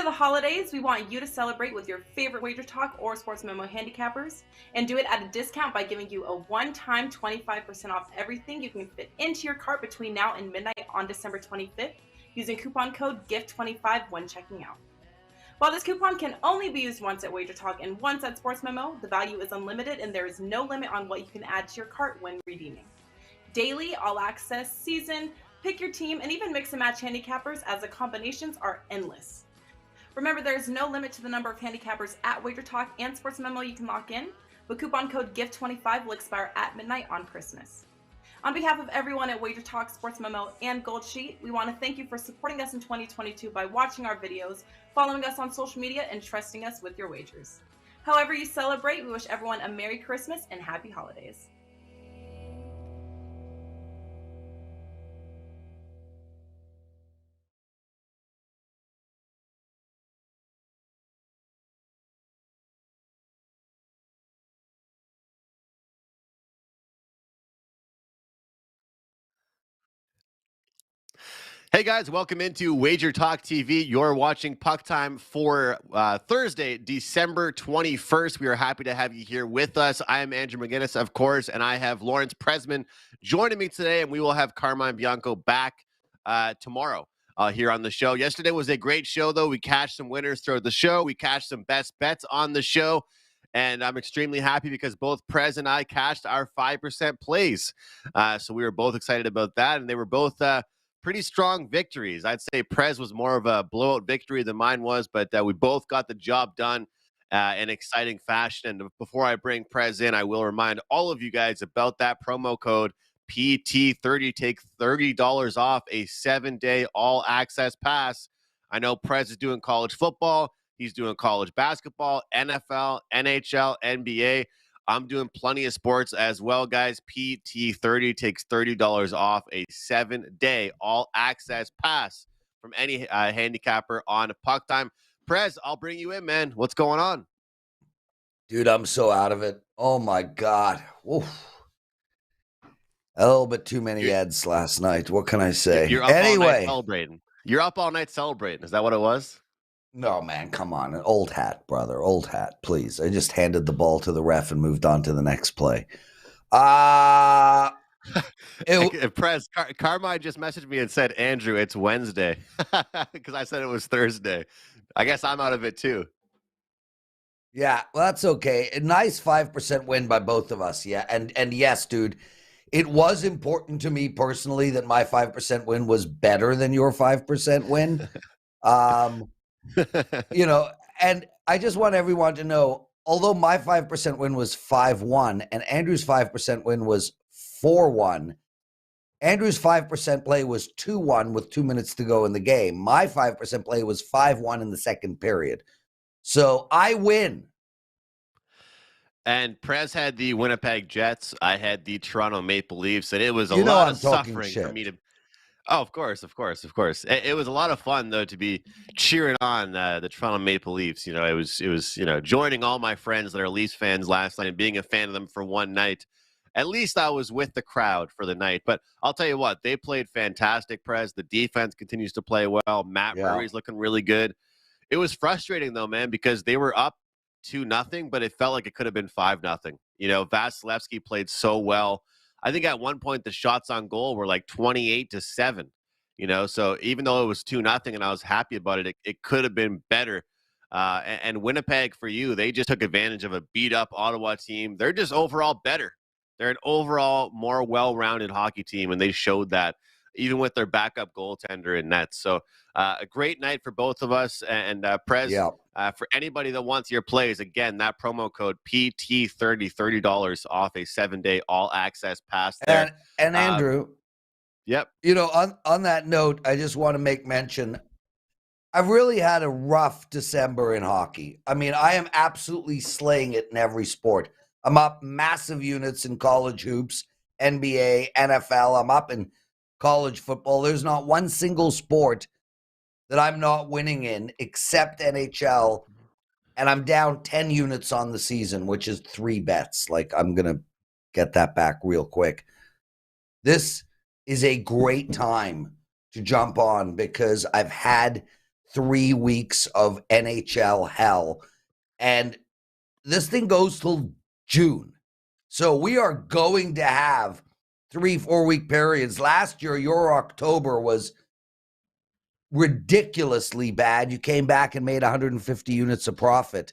the holidays, we want you to celebrate with your favorite Wager Talk or Sports Memo handicappers and do it at a discount by giving you a one-time 25% off everything you can fit into your cart between now and midnight on December 25th using coupon code GIFT25 when checking out. While this coupon can only be used once at Wager Talk and once at Sports Memo, the value is unlimited and there is no limit on what you can add to your cart when redeeming. Daily, all access, season, pick your team, and even mix and match handicappers as the combinations are endless. Remember, there is no limit to the number of handicappers at Wager Talk and Sports Memo you can lock in, but coupon code GIFT25 will expire at midnight on Christmas. On behalf of everyone at Wager Talk, Sports Memo, and Gold Sheet, we want to thank you for supporting us in 2022 by watching our videos, following us on social media, and trusting us with your wagers. However you celebrate, we wish everyone a Merry Christmas and Happy Holidays. Hey guys, welcome into Wager Talk TV. You're watching Puck Time for Thursday, December 21st. We are happy to have you here with us. I am Andrew McInnis, of course, and I have Lawrence Presman joining me today, and we will have Carmine Bianco back tomorrow here on the show. Yesterday was a great show, though. We cashed some winners throughout the show. We cashed some best bets on the show, and I'm extremely happy because both Prez and I cashed our 5% plays. So we were both excited about that, and they were both pretty strong victories. I'd say Prez was more of a blowout victory than mine was, but we both got the job done in exciting fashion. And before I bring Prez in, I will remind all of you guys about that promo code PT30. Take $30 off a 7-day all-access pass. I know Prez is doing college football. He's doing college basketball, NFL, NHL, NBA. I'm doing plenty of sports as well, guys. PT30 takes $30 off a 7-day all-access pass from any handicapper on Puck Time. Prez, I'll bring you in, man. What's going on? Dude, I'm so out of it. Oh, my God. Oof. A little bit too many ads last night. What can I say? You're up all night celebrating. You're up all night celebrating. Is that what it was? No, man, come on. An old hat, brother. Old hat, please. I just handed the ball to the ref and moved on to the next play. Prez, Carmine just messaged me and said, Andrew, it's Wednesday. Because I said it was Thursday. I guess I'm out of it too. Yeah, well, that's okay. A nice 5% win by both of us. Yeah. And yes, dude, it was important to me personally that my 5% win was better than your 5% win. And I just want everyone to know, although my 5% win was 5-1 and Andrew's 5% win was 4-1, Andrew's 5% play was 2-1 with 2 minutes to go in the game. My 5% play was 5-1 in the second period. So I win. And Prez had the Winnipeg Jets. I had the Toronto Maple Leafs, and it was a lot of suffering for me to. Oh, of course. It was a lot of fun though to be cheering on the Toronto Maple Leafs. It was joining all my friends that are Leafs fans last night and being a fan of them for one night. At least I was with the crowd for the night. But I'll tell you what, they played fantastic, Prez. The defense continues to play well. Matt Murray's looking really good. It was frustrating though, man, because they were up 2-0, but it felt like it could have been 5-0. Vasilevsky played so well. I think at one point the shots on goal were like 28-7, so even though it was 2-0 and I was happy about it, it could have been better. And Winnipeg, for you, they just took advantage of a beat up Ottawa team. They're just overall better. They're an overall more well-rounded hockey team, and they showed that even with their backup goaltender in net. So a great night for both of us. And Prez, for anybody that wants your plays, again, that promo code PT30, $30 off a 7-day all-access pass there. And Andrew, yep. On that note, I just want to make mention, I've really had a rough December in hockey. I mean, I am absolutely slaying it in every sport. I'm up massive units in college hoops, NBA, NFL. I'm up in college football. There's not one single sport that I'm not winning in except NHL, and I'm down 10 units on the season, which is 3 bets. Like, I'm going to get that back real quick. This is a great time to jump on because I've had 3 weeks of NHL hell. And this thing goes till June. So we are going to have 3-4 week periods. Last year, your October was ridiculously bad. You came back and made 150 units of profit.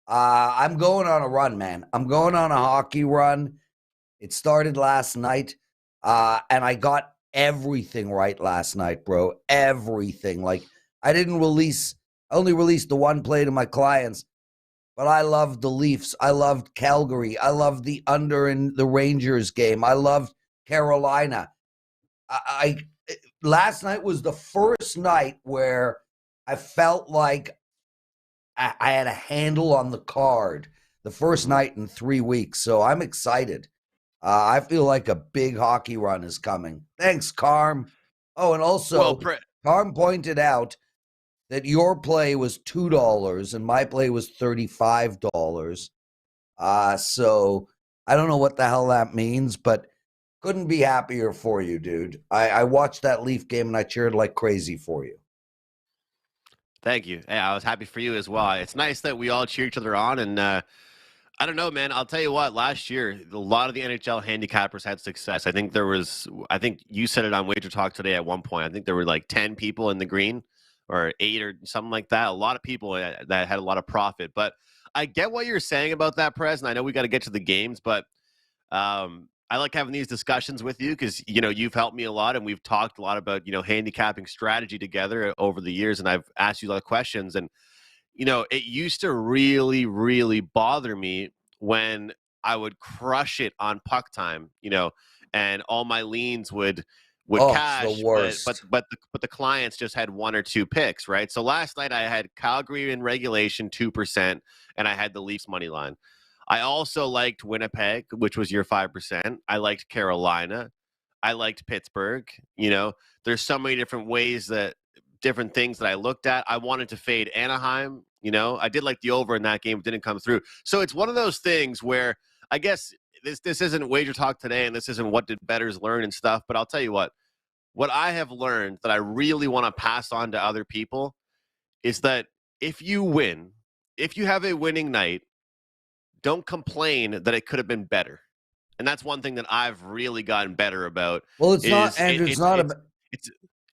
I'm going on a run, man. I'm going on a hockey run. It started last night, and I got everything right last night, bro. Everything. Like, I only released the one play to my clients, but I loved the Leafs. I loved Calgary. I loved the under in the Rangers game. I loved Carolina. Last night was the first night where I felt like I had a handle on the card. The first night in 3 weeks. So I'm excited. I feel like a big hockey run is coming. Thanks, Carm. Oh, and also, Carm pointed out that your play was $2 and my play was $35. So I don't know what the hell that means, but couldn't be happier for you, dude. I watched that Leaf game and I cheered like crazy for you. Thank you. Yeah, I was happy for you as well. It's nice that we all cheer each other on. And I don't know, man. I'll tell you what. Last year, a lot of the NHL handicappers had success. I think you said it on Wager Talk today at one point. I think there were like 10 people in the green or 8 or something like that. A lot of people that had a lot of profit. But I get what you're saying about that, Prez. And I know we got to get to the games, but I like having these discussions with you because, you've helped me a lot and we've talked a lot about, handicapping strategy together over the years. And I've asked you a lot of questions and, it used to really, really bother me when I would crush it on puck time, and all my leans would cash, the worst. but the clients just had 1 or 2 picks, right? So last night I had Calgary in regulation 2%, and I had the Leafs money line. I also liked Winnipeg, which was your 5%. I liked Carolina. I liked Pittsburgh. There's so many different things that I looked at. I wanted to fade Anaheim. I did like the over in that game. It didn't come through. So it's one of those things where I guess this isn't Wager Talk today, and this isn't what did bettors learn and stuff. But I'll tell you what I have learned that I really want to pass on to other people is that if you have a winning night, don't complain that it could have been better. And that's one thing that I've really gotten better about. Well, it's not, Andrew.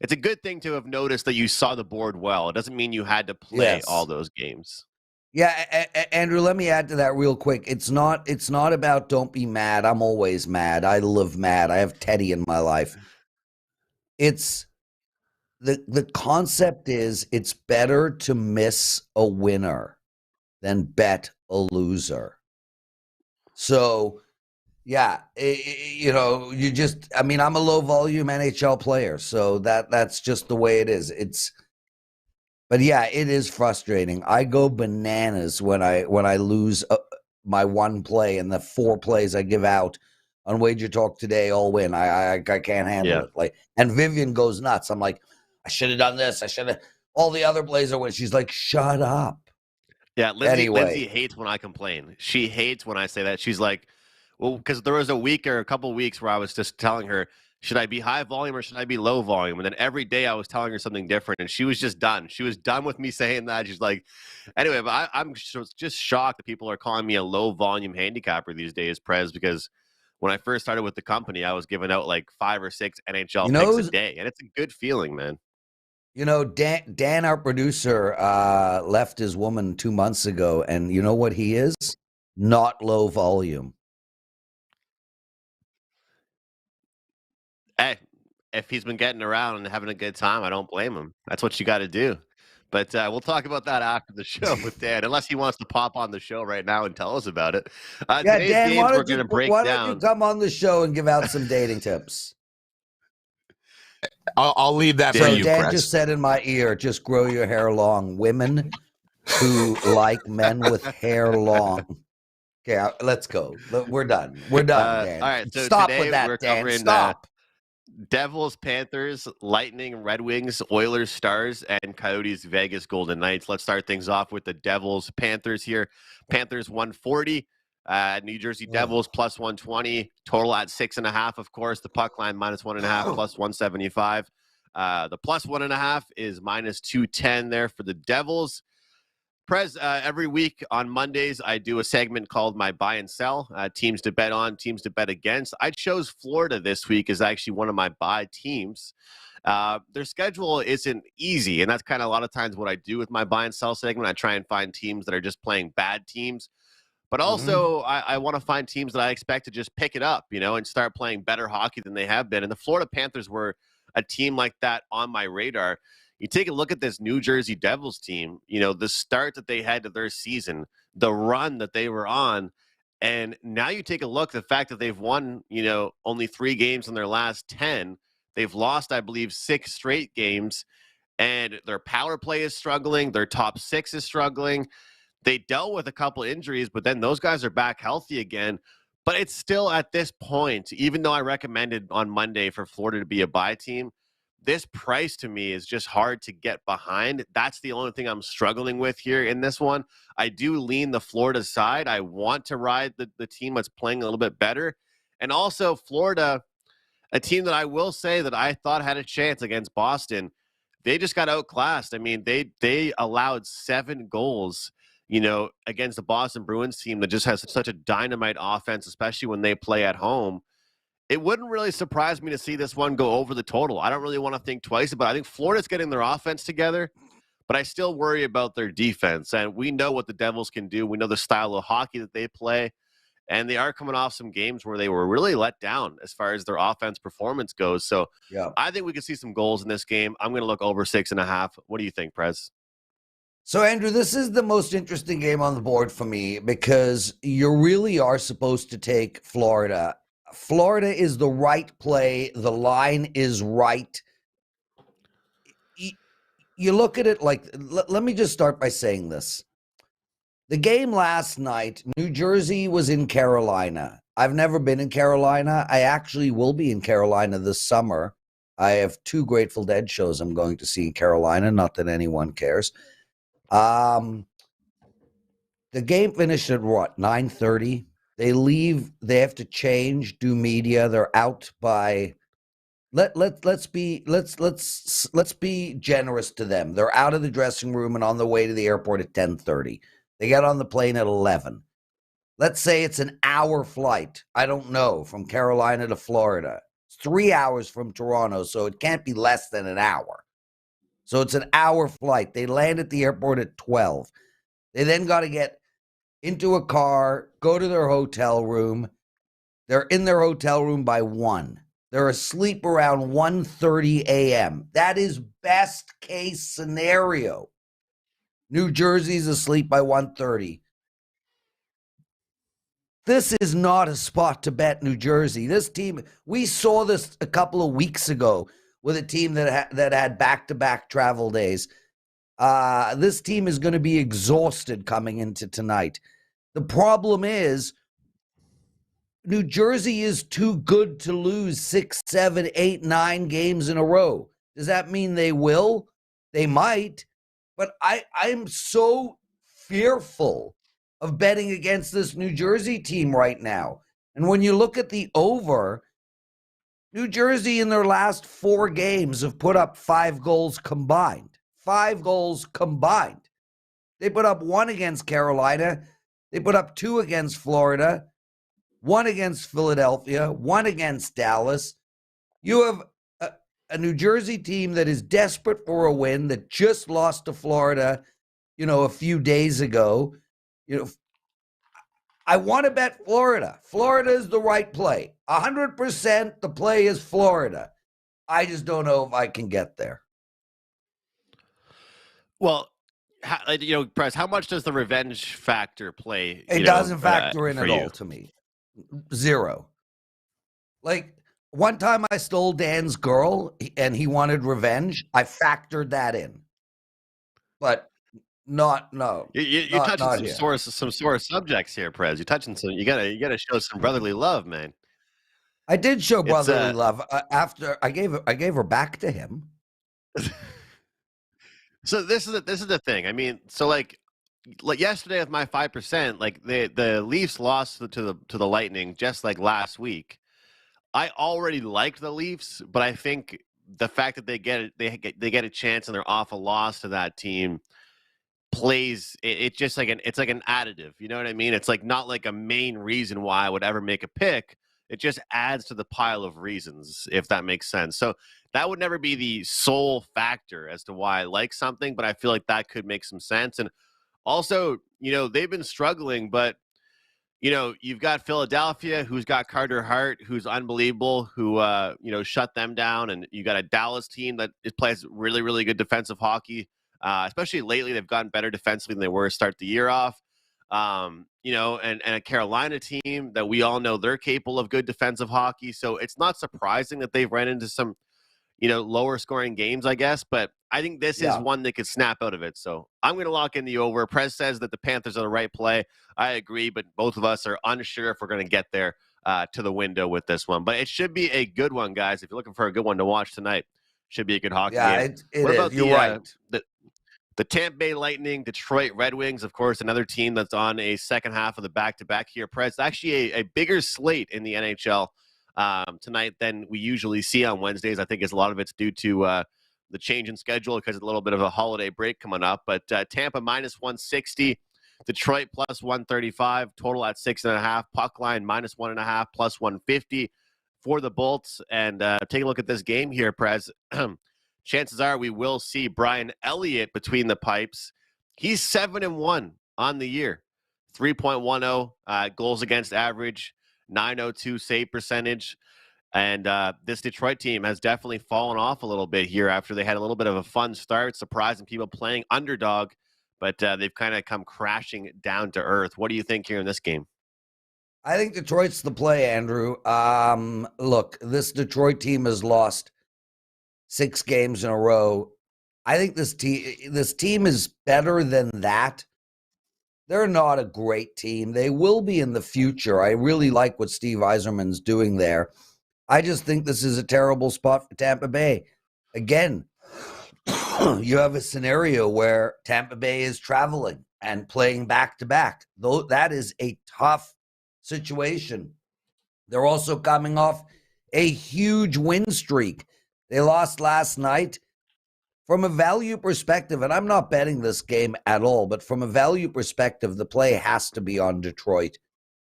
It's a good thing to have noticed that you saw the board well. It doesn't mean you had to play all those games. Yeah, Andrew, let me add to that real quick. It's not about don't be mad. I'm always mad. I live mad. I have Teddy in my life. It's the concept is it's better to miss a winner than bet a loser. So, yeah, I'm a low volume NHL player, so that's just the way it is. But yeah, it is frustrating. I go bananas when I lose my one play and the 4 plays I give out on Wager Talk today all win. I can't handle it. Like, and Vivian goes nuts. I'm like, I should have done this. I should have. All the other plays are win. She's like, shut up. Yeah, Lindsay hates when I complain. She hates when I say that. She's like, well, because there was a week or a couple of weeks where I was just telling her, should I be high volume or should I be low volume? And then every day I was telling her something different, and she was just done. She was done with me saying that. She's like, anyway, but I'm just shocked that people are calling me a low volume handicapper these days, Prez, because when I first started with the company, I was giving out like 5 or 6 NHL picks a day, and it's a good feeling, man. Dan, our producer, left his woman 2 months ago, and you know what he is? Not low volume. Hey, if he's been getting around and having a good time, I don't blame him. That's what you got to do. But we'll talk about that after the show with Dan, unless he wants to pop on the show right now and tell us about it. Today's Dan, games we're going to break down. Why don't you come on the show and give out some dating tips? I'll leave that for you, Dan Prez. just said in my ear, just grow your hair long. Women who like men with hair long. Okay, let's go. We're done. We're done, Dan. All right, so stop today with that, we're Dan. covering Stop. Devils, Panthers, Lightning, Red Wings, Oilers, Stars, and Coyotes, Vegas, Golden Knights. Let's start things off with the Devils, Panthers here. Panthers 140. New Jersey Devils plus 120. Total at 6.5, of course. The puck line minus 1.5 plus 175. The plus 1.5 is minus 210 there for the Devils. Prez, every week on Mondays, I do a segment called My Buy and Sell, teams to bet on, teams to bet against. I chose Florida this week as actually one of my buy teams. Their schedule isn't easy, and that's kind of a lot of times what I do with my buy and sell segment. I try and find teams that are just playing bad teams. But also, I want to find teams that I expect to just pick it up, and start playing better hockey than they have been. And the Florida Panthers were a team like that on my radar. You take a look at this New Jersey Devils team, the start that they had to their season, the run that they were on. And now you take a look at the fact that they've won, only 3 games in their last 10. They've lost, I believe, 6 straight games. And their power play is struggling. Their top 6 is struggling. They dealt with a couple injuries, but then those guys are back healthy again. But it's still at this point, even though I recommended on Monday for Florida to be a buy team, this price to me is just hard to get behind. That's the only thing I'm struggling with here in this one. I do lean the Florida side. I want to ride the team that's playing a little bit better. And also Florida, a team that I will say that I thought had a chance against Boston, they just got outclassed. I mean, they allowed 7 goals against the Boston Bruins team that just has such a dynamite offense, especially when they play at home. It wouldn't really surprise me to see this one go over the total. I don't really want to think twice about it. I think Florida's getting their offense together, but I still worry about their defense. And we know what the Devils can do. We know the style of hockey that they play. And they are coming off some games where they were really let down as far as their offense performance goes. So yeah, I think we could see some goals in this game. I'm going to look over 6.5. What do you think, Prez? So, Andrew, this is the most interesting game on the board for me because you really are supposed to take Florida. Florida is the right play. The line is right. You look at it like, let me just start by saying this. The game last night, New Jersey was in Carolina. I've never been in Carolina. I actually will be in Carolina this summer. I have 2 Grateful Dead shows I'm going to see in Carolina, not that anyone cares. The game finished at what, 9:30? They leave, they have to change, do media. They're out by let's be generous to them. They're out of the dressing room and on the way to the airport at 10:30. They get on the plane at 11. Let's say it's an hour flight. I don't know, from Carolina to Florida. It's 3 hours from Toronto, so it can't be less than an hour. So it's an hour flight. They land at the airport at 12. They then got to get into a car, go to their hotel room. They're in their hotel room by 1. They're asleep around 1:30 a.m. That is best case scenario. New Jersey's asleep by 1:30. This is not a spot to bet New Jersey. This team, we saw this a couple of weeks ago with a team that had back-to-back travel days. This team is going to be exhausted coming into tonight. The problem is New Jersey is too good to lose 6, 7, 8, 9 games in a row. Does that mean they will? They might. But I'm so fearful of betting against this New Jersey team right now. And when you look at the over, New Jersey in their last 4 games have put up 5 goals combined. 5 goals combined. They put up 1 against Carolina. They put up 2 against Florida, 1 against Philadelphia, 1 against Dallas. You have a New Jersey team that is desperate for a win, that just lost to Florida, a few days ago. I want to bet Florida. Florida is the right play. 100% the play is Florida. I just don't know if I can get there. Well, Prez, how much does the revenge factor play? It doesn't factor in at all to me. 0. Like, one time I stole Dan's girl and he wanted revenge. I factored that in. But no. You're touching some sore subjects here, Prez. You're touching some. You gotta show some brotherly love, man. I did show brotherly love after I gave her back to him. So this is the thing. I mean, so like yesterday with my 5%, like the Leafs lost to the Lightning just like last week. I already liked the Leafs, but I think the fact that they get a chance and they're off a loss to that team plays it's just like it's like an additive, you know what I mean? It's like not like a main reason why I would ever make a pick. It just adds to the pile of reasons, if that makes sense. So that would never be the sole factor as to why I like something, but I feel like that could make some sense. And also, they've been struggling, but you've got Philadelphia, who's got Carter Hart, who's unbelievable, who shut them down, and you got a Dallas team that plays really, really good defensive hockey. Especially lately, they've gotten better defensively than they were to start the year off. And a Carolina team that we all know they're capable of good defensive hockey. So it's not surprising that they've run into some, lower scoring games, I guess. But I think this is one that could snap out of it. So I'm going to lock in the over. Prez says that the Panthers are the right play. I agree, but both of us are unsure if we're going to get there to the window with this one. But it should be a good one, guys. If you're looking for a good one to watch tonight, should be a good hockey game. What about you're right. The Tampa Bay Lightning, Detroit Red Wings, of course, another team that's on a second half of the back-to-back here. Prez, actually a bigger slate in the NHL tonight than we usually see on Wednesdays. I think a lot of it's due to the change in schedule because of a little bit of a holiday break coming up. But Tampa minus 160, Detroit plus 135, total at 6.5, puck line minus 1.5, plus 150 for the Bolts. And take a look at this game here, Prez. Chances are we will see Brian Elliott between the pipes. He's 7-1 on the year, 3.10 goals against average, 902 save percentage. And this Detroit team has definitely fallen off a little bit here after they had a little bit of a fun start, surprising people playing underdog, but they've kind of come crashing down to earth. What do you think here in this game? I think Detroit's the play, Andrew. Look, this Detroit team has lost 6 games in a row. I think this team is better than that. They're not a great team. They will be in the future. I really like what Steve Yzerman's doing there. I just think this is a terrible spot for Tampa Bay. Again, you have a scenario where Tampa Bay is traveling and playing back-to-back. Though that is a tough situation. They're also coming off a huge win streak. They lost last night. From a value perspective, and I'm not betting this game at all, but from a value perspective, the play has to be on Detroit.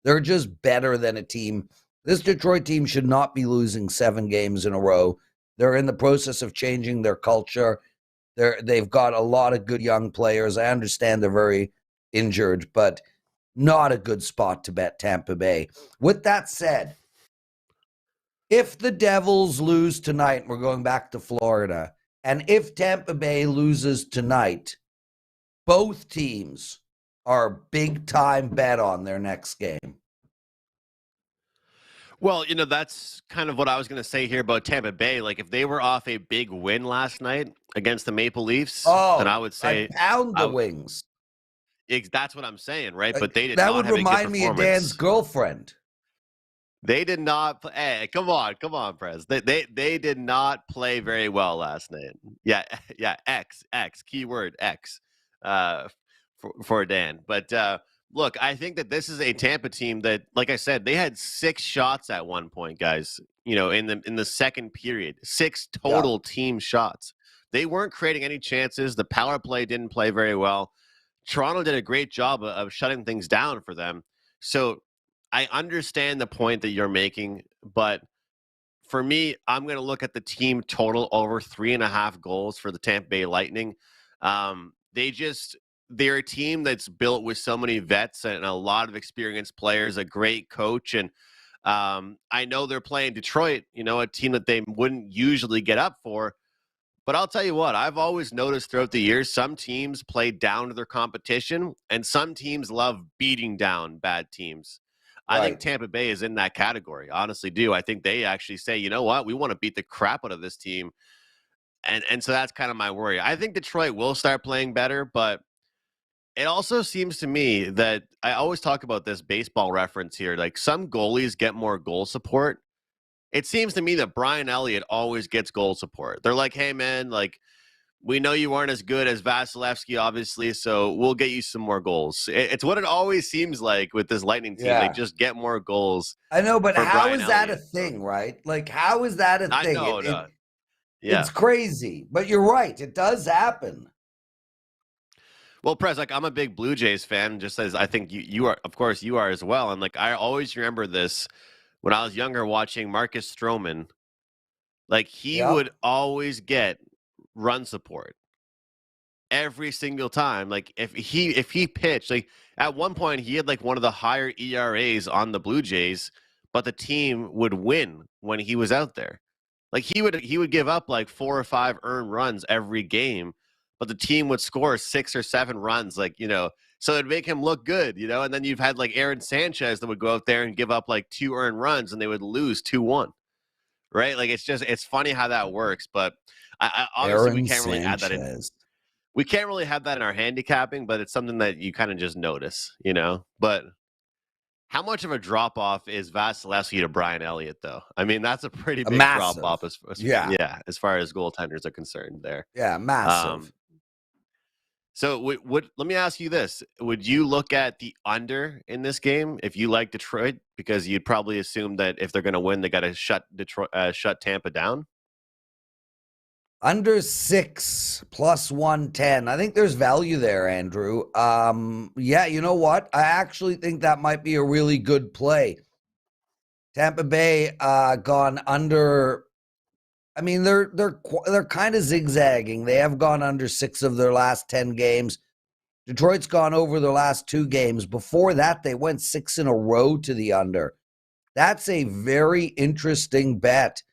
They're just better than a team. This Detroit team should not be losing 7 games in a row. They're in the process of changing their culture. They've got a lot of good young players. I understand they're very injured, but not a good spot to bet Tampa Bay. With that said, if the Devils lose tonight, we're going back to Florida, and if Tampa Bay loses tonight, both teams are big-time bet on their next game. Well, that's kind of what I was going to say here about Tampa Bay. Like, if they were off a big win last night against the Maple Leafs, then I would say pound the Wings. That's what I'm saying, right? But they did that not would have remind a good me of performance. Dan's girlfriend. They did not. Hey, come on, Prez. They did not play very well last night. Yeah. X keyword X, for Dan. But look, I think that this is a Tampa team that, like I said, they had 6 shots at one point, guys. In the second period, 6 total team shots. They weren't creating any chances. The power play didn't play very well. Toronto did a great job of shutting things down for them. So I understand the point that you're making, but for me, I'm going to look at the team total over 3.5 goals for the Tampa Bay Lightning. They're a team that's built with so many vets and a lot of experienced players, a great coach. And I know they're playing Detroit, a team that they wouldn't usually get up for. But I'll tell you what, I've always noticed throughout the years, some teams play down to their competition, and some teams love beating down bad teams. I think Tampa Bay is in that category. Honestly, do. I think they actually say, you know what, we want to beat the crap out of this team. And so that's kind of my worry. I think Detroit will start playing better, but it also seems to me that I always talk about this baseball reference here. Like, some goalies get more goal support. It seems to me that Brian Elliott always gets goal support. They're like, hey, man, like, we know you aren't as good as Vasilevsky, obviously, so we'll get you some more goals. It's what it always seems like with this Lightning team. They just get more goals. I know, but how is that a thing, right? Like, how is that a thing? No. Yeah. It's crazy, but you're right. It does happen. Well, Prez, like I'm a big Blue Jays fan, just as I think you are, of course, you are as well. And like I always remember this when I was younger watching Marcus Stroman, like he Yep. would always get run support every single time. Like if he pitched, like at one point he had like one of the higher ERAs on the Blue Jays, but the team would win when he was out there. Like he would give up like 4 or 5 earned runs every game, but the team would score 6 or 7 runs, like, so it'd make him look good, and then you've had like Aaron Sanchez that would go out there and give up like 2 earned runs and they would lose 2-1. Right? Like it's funny how that works, but I obviously we Aaron can't really add that in. Sanchez. We can't really have that in our handicapping, but it's something that you kind of just notice, But how much of a drop off is Vasilevsky to Brian Elliott, though? I mean, that's a pretty big drop off as far as goaltenders are concerned there. Yeah, massive. So let me ask you this. Would you look at the under in this game if you like Detroit? Because you'd probably assume that if they're going to win, they got to shut Tampa down. Under 6 plus 110. I think there's value there, Andrew. Yeah, you know what? I actually think that might be a really good play. Tampa Bay gone under. I mean, they're kind of zigzagging. They have gone under 6 of their last 10 games. Detroit's gone over their last 2 games. Before that, they went 6 in a row to the under. That's a very interesting bet.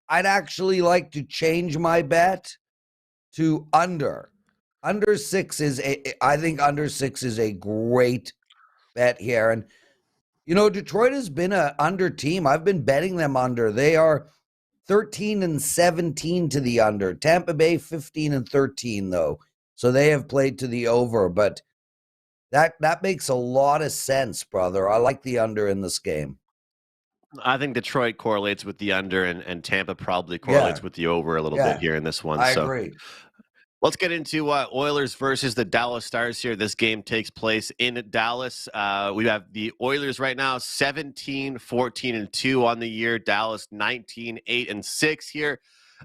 I'd actually like to change my bet to under. Under 6 I think under 6 is a great bet here. And, Detroit has been an under team. I've been betting them under. They are 13-17 to the under. Tampa Bay 15-13 though. So they have played to the over, but that makes a lot of sense, brother. I like the under in this game. I think Detroit correlates with the under, and Tampa probably correlates with the over a little bit here in this one. I agree. Let's get into Oilers versus the Dallas Stars here. This game takes place in Dallas. We have the Oilers right now 17-14-2 on the year. Dallas 19-8-6 here.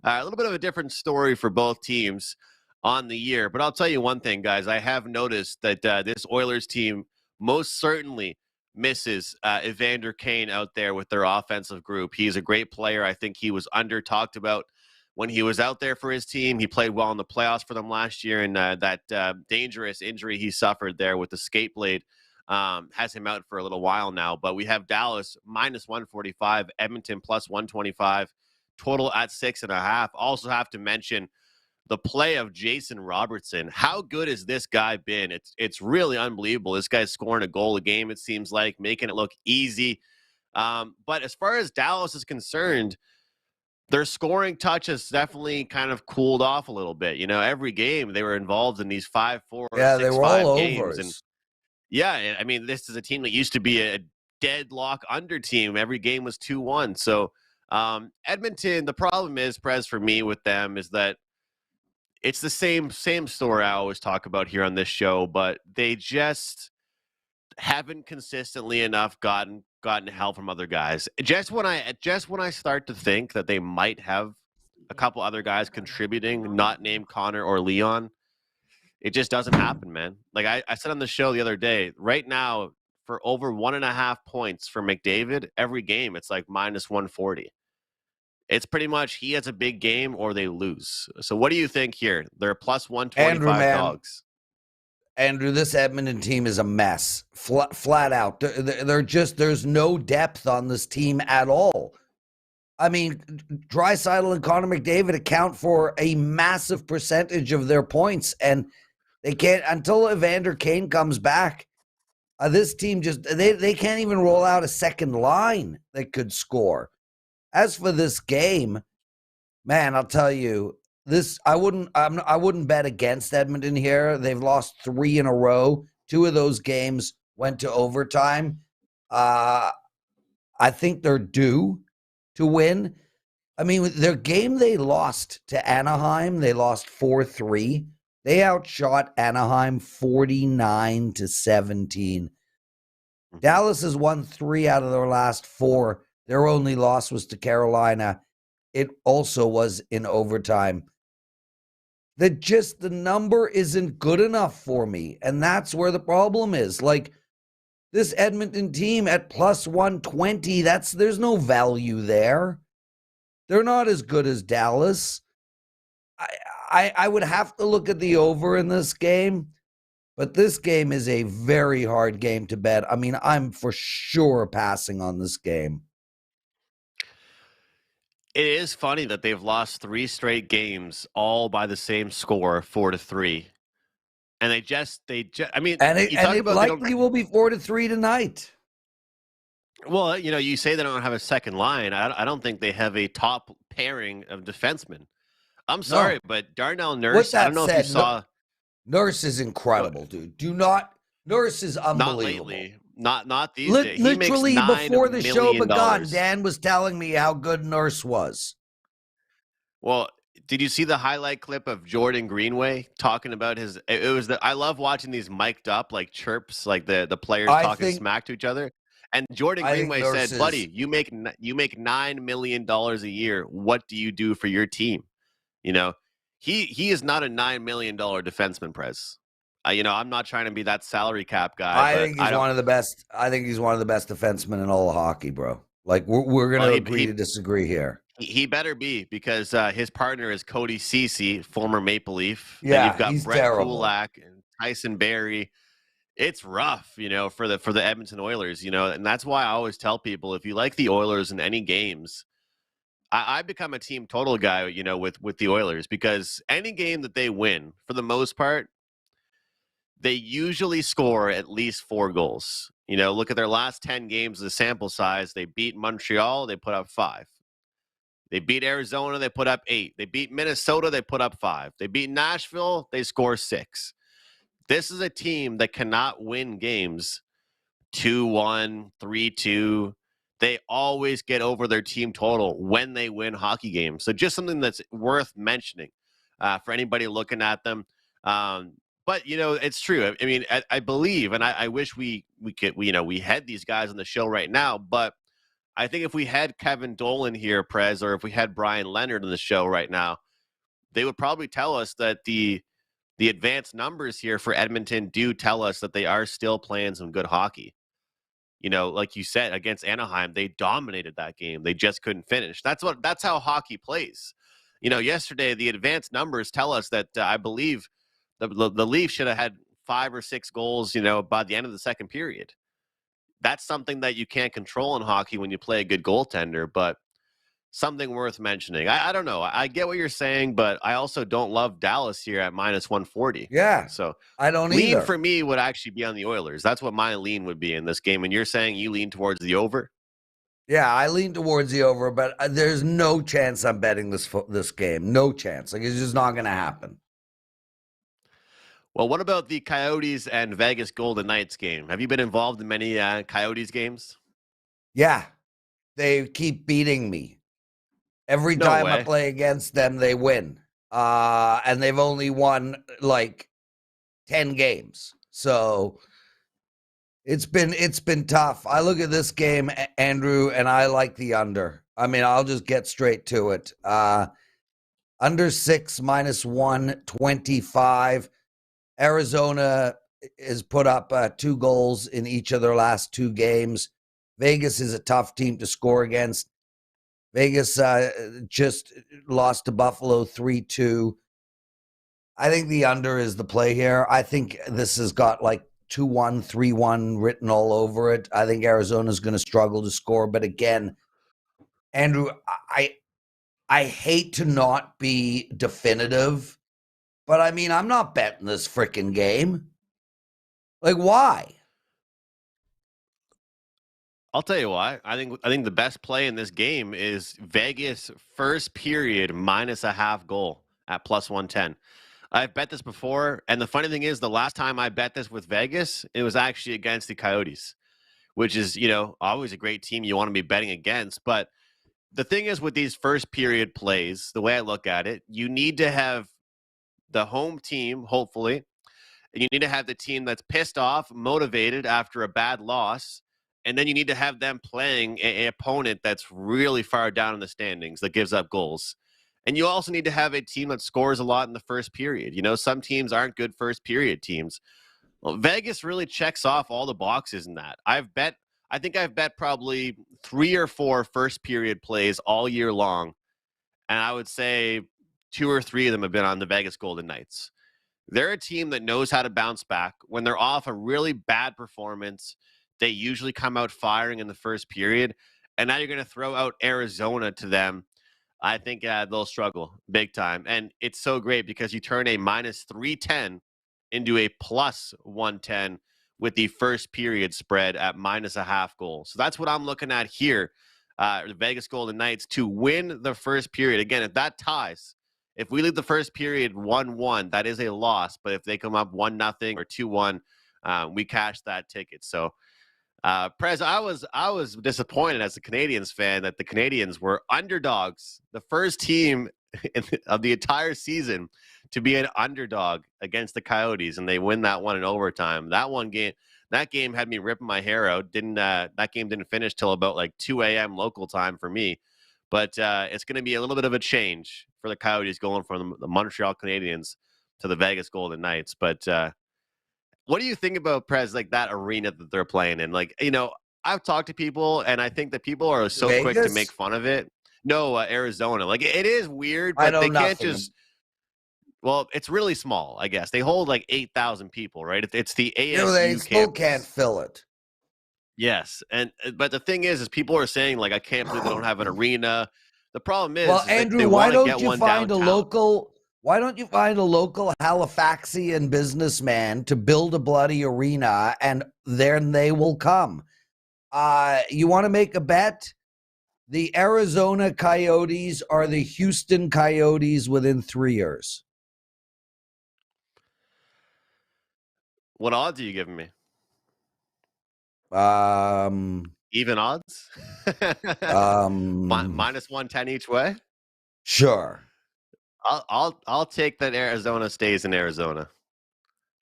A little bit of a different story for both teams on the year. But I'll tell you one thing, guys. I have noticed that this Oilers team most certainly misses Evander Kane out there with their offensive group. He's a great player. I think he was under-talked about when he was out there for his team. He played well in the playoffs for them last year, and that dangerous injury he suffered there with the skate blade has him out for a little while now. But we have Dallas minus 145, Edmonton plus 125, total at 6.5. Also have to mention the play of Jason Robertson. How good has this guy been? It's really unbelievable. This guy's scoring a goal a game, it seems like, making it look easy. But as far as Dallas is concerned, their scoring touch has definitely kind of cooled off a little bit. Every game they were involved in these 5-4, 6-5 games. And I mean, this is a team that used to be a deadlock under team. Every game was 2-1. So Edmonton, the problem is, Prez, for me with them is that it's the same story I always talk about here on this show, but they just haven't consistently enough gotten help from other guys. Just when I start to think that they might have a couple other guys contributing, not named Connor or Leon, it just doesn't happen, man. Like I said on the show the other day, right now for over 1.5 points for McDavid every game, it's like minus 140. It's pretty much he has a big game or they lose. So what do you think here? They're plus 125 dogs. Andrew, this Edmonton team is a mess. Flat out. They're just, there's no depth on this team at all. I mean, Draisaitl and Connor McDavid account for a massive percentage of their points, and they can't, until Evander Kane comes back, this team just, they can't even roll out a second line that could score. As for this game, man, I'll tell you, I wouldn't bet against Edmonton here. They've lost 3 in a row. 2 of those games went to overtime. I think they're due to win. I mean, their game they lost to Anaheim, they lost 4-3. They outshot Anaheim 49-17. Dallas has won 3 out of their last 4. Their only loss was to Carolina. it also was in overtime. That just the number isn't good enough for me. And that's where the problem is. Like, this Edmonton team at plus 120, there's no value there. They're not as good as Dallas. I would have to look at the over in this game, but this game is a very hard game to bet. I mean, I'm for sure passing on this game. It is funny that they've lost 3 straight games, all by the same score, 4-3. And they just, I mean, and it likely will be 4-3 tonight. Well, you say they don't have a second line. I don't think they have a top pairing of defensemen. I'm sorry, but Darnell Nurse, I don't know if you saw. Nurse is incredible, dude. Nurse is unbelievable. Not lately. Not these days. Literally before the show begun, Dan was telling me how good Nurse was. Well, did you see the highlight clip of Jordan Greenway talking about his? It was I love watching these mic'd up like chirps, like the players talking smack to each other. And Jordan Greenway said, "Buddy, you make $9 million a year. What do you do for your team?" He is not a $9 million defenseman, Prez. I'm not trying to be that salary cap guy. I think he's one of the best. I think he's one of the best defensemen in all of hockey, bro. Like we're gonna agree to disagree here. He better be, because his partner is Cody Ceci, former Maple Leaf. Yeah, and you've got he's Brett terrible. Kulak and Tyson Barrie. It's rough, for the Edmonton Oilers, and that's why I always tell people, if you like the Oilers in any games, I become a team total guy, with the Oilers, because any game that they win, for the most part, they usually score at least 4 goals. Look at their last 10 games, the sample size. They beat Montreal, they put up 5. They beat Arizona, they put up 8. They beat Minnesota, they put up 5. They beat Nashville, they score 6. This is a team that cannot win games 2-1, 3-2. They always get over their team total when they win hockey games. So just something that's worth mentioning for anybody looking at them. But, it's true. I mean, I believe, and I wish we could, we had these guys on the show right now, but I think if we had Kevin Dolan here, Prez, or if we had Brian Leonard on the show right now, they would probably tell us that the advanced numbers here for Edmonton do tell us that they are still playing some good hockey. Like you said, against Anaheim, they dominated that game. They just couldn't finish. That's how hockey plays. Yesterday, the advanced numbers tell us that I believe the Leafs should have had 5 or 6 goals, by the end of the second period. That's something that you can't control in hockey when you play a good goaltender, but something worth mentioning. I don't know. I get what you're saying, but I also don't love Dallas here at minus 140. Yeah. So I don't lean either. for me would actually be on the Oilers. That's what my lean would be in this game. And you're saying you lean towards the over? Yeah, I lean towards the over, but there's no chance I'm betting this game. No chance. Like, it's just not going to happen. Well, what about the Coyotes and Vegas Golden Knights game? Have you been involved in many Coyotes games? Yeah. They keep beating me. Every time I play against them, they win. And they've only won like 10 games. So it's been tough. I look at this game, Andrew, and I like the under. I mean, I'll just get straight to it. Under 6 minus 125. Arizona has put up 2 goals in each of their last 2 games. Vegas is a tough team to score against. Vegas just lost to Buffalo 3-2. I think the under is the play here. I think this has got like 2-1, 3-1 written all over it. I think Arizona's going to struggle to score. But again, Andrew, I hate to not be definitive, but I mean, I'm not betting this freaking game. Like, why? I'll tell you why. I think the best play in this game is Vegas first period minus a half goal at plus 110. I've bet this before, and the funny thing is, the last time I bet this with Vegas, it was actually against the Coyotes, which is, always a great team you want to be betting against. But the thing is, with these first period plays, the way I look at it, you need to have the home team, hopefully, and you need to have the team that's pissed off, motivated after a bad loss, And then you need to have them playing an opponent that's really far down in the standings that gives up goals. And you also need to have a team that scores a lot in the first period. You know, some teams aren't good first period teams. Well, Vegas really checks off all the boxes in that. I think I've bet probably 3 or 4 first period plays all year long. And I would say 2 or 3 of them have been on the Vegas Golden Knights. They're a team that knows how to bounce back. When they're off a really bad performance, they usually come out firing in the first period. And now you're going to throw out Arizona to them. I think they'll struggle big time. And it's so great because you turn a minus 310 into a plus 110 with the first period spread at minus a half goal. So that's what I'm looking at here. The Vegas Golden Knights to win the first period. Again, if that ties, if we leave the first period 1-1, that is a loss. But if they come up 1-0 or 2-1, we cash that ticket. So, Prez, I was disappointed as a Canadiens fan that the Canadiens were underdogs, the first team of the entire season to be an underdog against the Coyotes, and they win that one in overtime. That game had me ripping my hair out. That game didn't finish till about like 2 a.m. local time for me. But it's going to be a little bit of a change for the Coyotes going from the Montreal Canadiens to the Vegas Golden Knights. But what do you think about, Prez, like that arena that they're playing in? Like, you know, I've talked to people, and I think that people are so Vegas? quick to make fun of it. No, Arizona. Like, it is weird, I but know they can't nothing. just. Well, it's really small, I guess. They hold like 8,000 people, right? It's the ASU They still campus. can't fill it. Yes, but the thing is people are saying like, I can't believe they don't have an arena. The problem is, Well, is Andrew, they why want to don't get you one find downtown. Why don't you find a local Halifaxian businessman to build a bloody arena, and then they will come? You want to make a bet? The Arizona Coyotes are the Houston Coyotes within 3 years. What odds are you giving me? Even odds? Minus 110 each way? Sure. I'll take that Arizona stays in Arizona.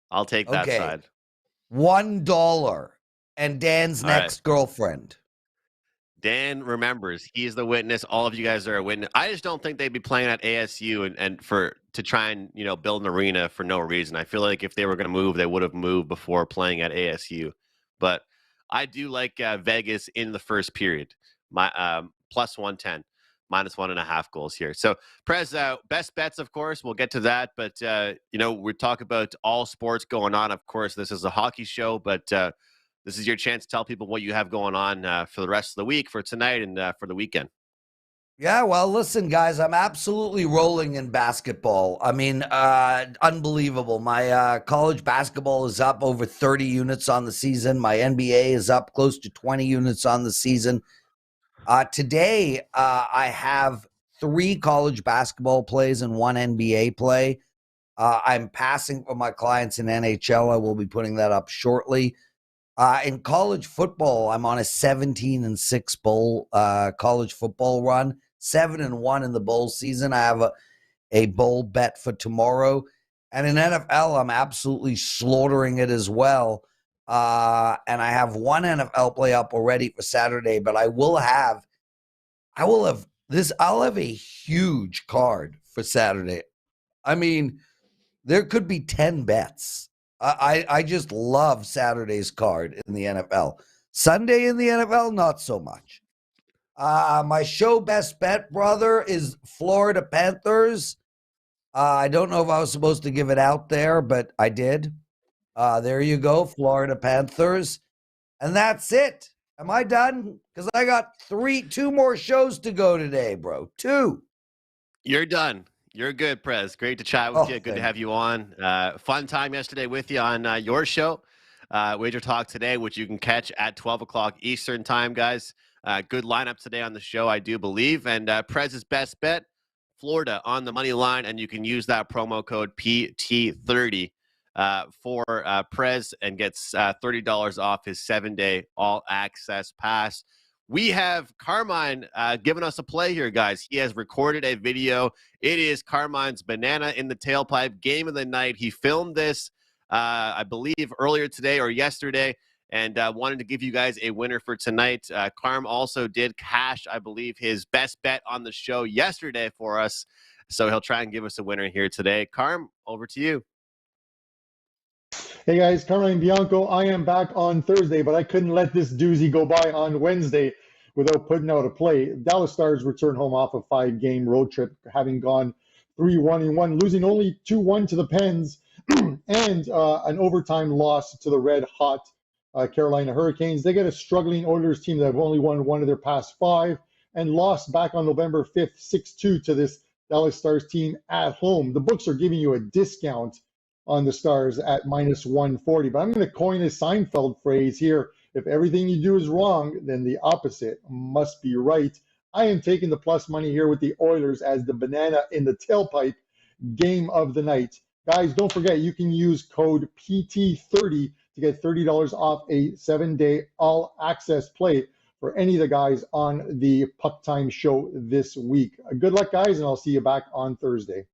I'll take that side. $1 and Dan's All next girlfriend. Dan remembers. He's the witness. All of you guys are a witness. I just don't think they'd be playing at ASU and to try and, you know, build an arena for no reason. I feel like if they were going to move, they would have moved before playing at ASU. But I do like Vegas in the first period. My plus 110, minus 1.5 goals here. So, Prez, best bets, of course. We'll get to that. But, you know, we talk about all sports going on. Of course, this is a hockey show, but this is your chance to tell people what you have going on for the rest of the week, for tonight, and for the weekend. Yeah, well, listen, guys, I'm absolutely rolling in basketball. I mean, unbelievable. My college basketball is up over 30 units on the season. My NBA is up close to 20 units on the season. Today, I have 3 college basketball plays and 1 NBA play. I'm passing for my clients in NHL. I will be putting that up shortly. In college football, I'm on a 17-6 bowl college football run, 7-1 in the bowl season. I have a bowl bet for tomorrow. And in NFL, I'm absolutely slaughtering it as well. And I have 1 NFL play up already for Saturday, but I'll have a huge card for Saturday. I mean, there could be 10 bets. I just love Saturday's card in the NFL. Sunday in the NFL, not so much. My show best bet, brother, is Florida Panthers. I don't know if I was supposed to give it out there, but I did. There you go, Florida Panthers. And that's it. Am I done? Because I got 2 more shows to go today, bro. 2. You're done. You're good, Prez. Great to chat with you. Good to have you on. Fun time yesterday with you on your show, Wager Talk Today, which you can catch at 12 o'clock Eastern time, guys. Good lineup today on the show, I do believe. And Prez's best bet, Florida on the money line, and you can use that promo code PT30 for Prez and gets $30 off his 7-day all-access pass. We have Carmine giving us a play here, guys. He has recorded a video. It is Carmine's Banana in the Tailpipe game of the night. He filmed this, I believe, earlier today or yesterday, and wanted to give you guys a winner for tonight. Carm also did cash, I believe, his best bet on the show yesterday for us, so he'll try and give us a winner here today. Carm, over to you. Hey guys, Carmine Bianco. I am back on Thursday, but I couldn't let this doozy go by on Wednesday without putting out a play. Dallas Stars return home off a 5-game road trip, having gone 3-1-1, losing only 2-1 to the Pens, and an overtime loss to the red-hot Carolina Hurricanes. They get a struggling Oilers team that have only won one of their past 5 and lost back on November 5th, 6-2 to this Dallas Stars team at home. The books are giving you a discount on the Stars at -140. But I'm going to coin a Seinfeld phrase here. If everything you do is wrong, then the opposite must be right. I am taking the plus money here with the Oilers as the banana in the tailpipe game of the night. Guys, don't forget, you can use code PT30 to get $30 off a 7-day all-access play for any of the guys on the Puck Time show this week. Good luck, guys, and I'll see you back on Thursday.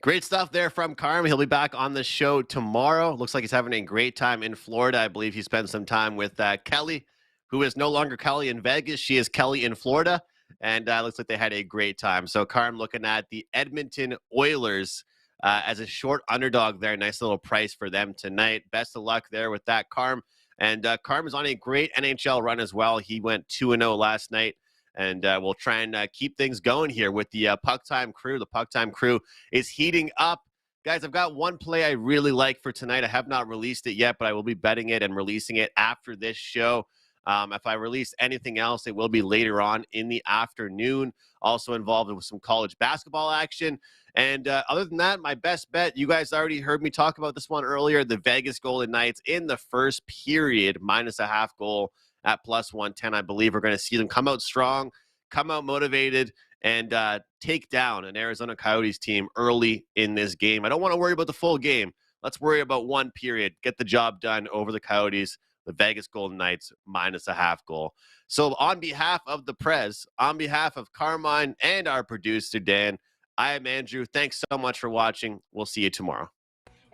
Great stuff there from Carm. He'll be back on the show tomorrow. Looks like he's having a great time in Florida. I believe he spent some time with Kelly, who is no longer Kelly in Vegas. She is Kelly in Florida, and looks like they had a great time. So Carm looking at the Edmonton Oilers as a short underdog there. Nice little price for them tonight. Best of luck there with that, Carm. And Carm is on a great NHL run as well. He went 2-0 last night. And we'll try and keep things going here with the Puck Time crew. The Puck Time crew is heating up. Guys, I've got one play I really like for tonight. I have not released it yet, but I will be betting it and releasing it after this show. If I release anything else, it will be later on in the afternoon. Also involved with some college basketball action. And other than that, my best bet, you guys already heard me talk about this one earlier, the Vegas Golden Knights in the first period, -0.5 goal. At +110, I believe we're going to see them come out strong, come out motivated, and take down an Arizona Coyotes team early in this game. I don't want to worry about the full game. Let's worry about one period. Get the job done over the Coyotes, the Vegas Golden Knights, -0.5 goal. So on behalf of the Prez, on behalf of Carmine and our producer, Dan, I am Andrew. Thanks so much for watching. We'll see you tomorrow.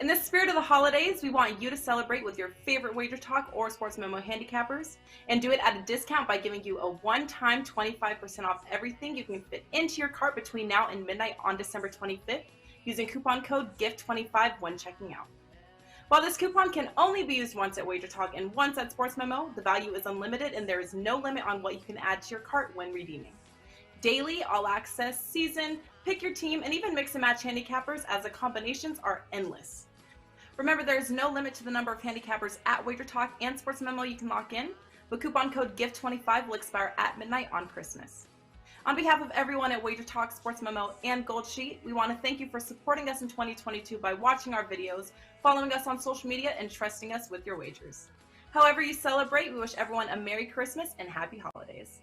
In the spirit of the holidays, we want you to celebrate with your favorite Wager Talk or Sports Memo handicappers, and do it at a discount by giving you a one-time 25% off everything you can fit into your cart between now and midnight on December 25th using coupon code GIFT25 when checking out. While this coupon can only be used once at Wager Talk and once at Sports Memo, the value is unlimited and there is no limit on what you can add to your cart when redeeming. Daily, all access, season, pick your team, and even mix and match handicappers as the combinations are endless. Remember, there is no limit to the number of handicappers at Wager Talk and Sports Memo you can lock in, but coupon code GIFT25 will expire at midnight on Christmas. On behalf of everyone at Wager Talk, Sports Memo, and Gold Sheet, we want to thank you for supporting us in 2022 by watching our videos, following us on social media, and trusting us with your wagers. However you celebrate, we wish everyone a Merry Christmas and Happy Holidays.